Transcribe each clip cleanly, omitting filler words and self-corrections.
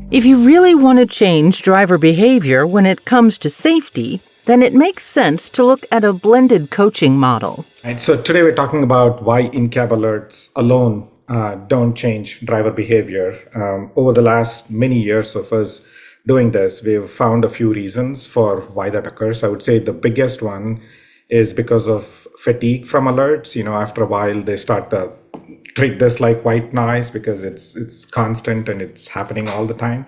If you really want to change driver behavior when it comes to safety, then it makes sense to look at a blended coaching model. Right, so today we're talking about why in-cab alerts alone don't change driver behavior. Over the last many years of us doing this, we've found a few reasons for why that occurs. I would say the biggest one is because of fatigue from alerts. After a while, they start to treat this like white noise because it's constant and it's happening all the time.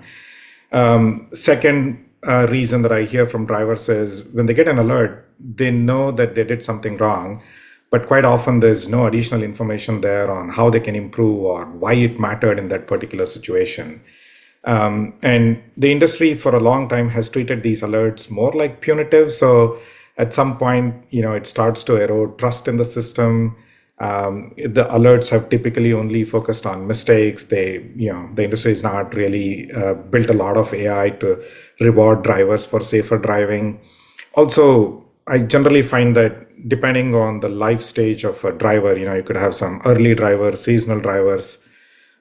Second reason that I hear from drivers is when they get an alert, they know that they did something wrong, but quite often there's no additional information there on how they can improve or why it mattered in that particular situation. And the industry for a long time has treated these alerts more like punitive. So at some point, it starts to erode trust in the system. The alerts have typically only focused on mistakes. The industry has not really built a lot of AI to reward drivers for safer driving. Also, I generally find that depending on the life stage of a driver, you could have some early drivers, seasonal drivers,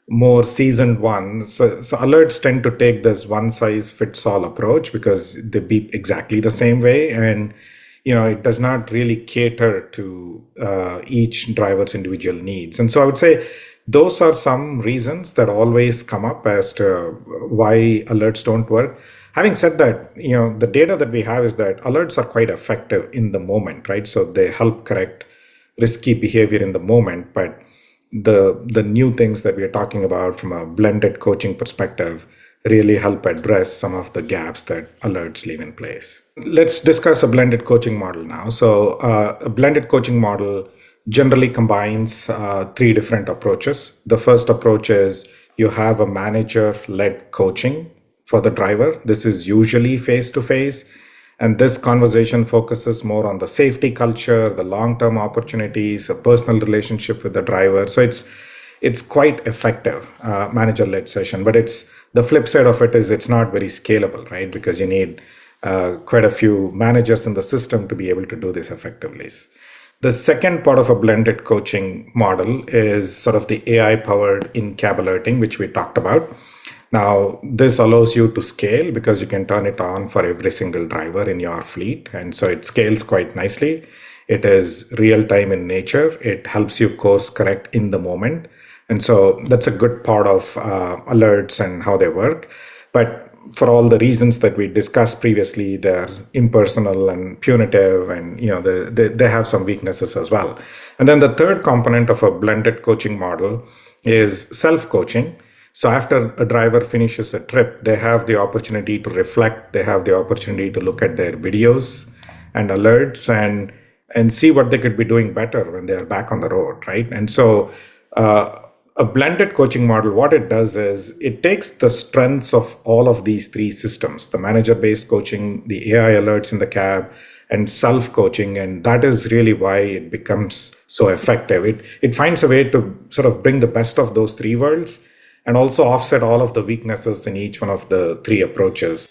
more seasoned ones. So alerts tend to take this one size fits all approach because they beep exactly the same way, and it does not really cater to each driver's individual needs. And so I would say those are some reasons that always come up as to why alerts don't work. Having said that, the data that we have is that alerts are quite effective in the moment, right? So they help correct risky behavior in the moment, but the new things that we are talking about from a blended coaching perspective really help address some of the gaps that alerts leave in place. Let's discuss a blended coaching model now. So a blended coaching model generally combines three different approaches. The first approach is you have a manager-led coaching for the driver. This is usually face-to-face, and this conversation focuses more on the safety culture, the long-term opportunities, a personal relationship with the driver. So it's quite effective manager-led session, but the flip side of it is it's not very scalable, right? Because you need quite a few managers in the system to be able to do this effectively. The second part of a blended coaching model is sort of the AI-powered in-cab alerting, which we talked about. Now, this allows you to scale because you can turn it on for every single driver in your fleet. And so it scales quite nicely. It is real-time in nature. It helps you course correct in the moment. And so that's a good part of alerts and how they work. But for all the reasons that we discussed previously, they're impersonal and punitive, and they have some weaknesses as well. And then the third component of a blended coaching model is self-coaching. So after a driver finishes a trip, they have the opportunity to reflect. They have the opportunity to look at their videos and alerts and see what they could be doing better when they are back on the road, right? And so a blended coaching model, what it does is it takes the strengths of all of these three systems, the manager-based coaching, the AI alerts in the cab, and self-coaching, and that is really why it becomes so effective. It finds a way to sort of bring the best of those three worlds and also offset all of the weaknesses in each one of the three approaches.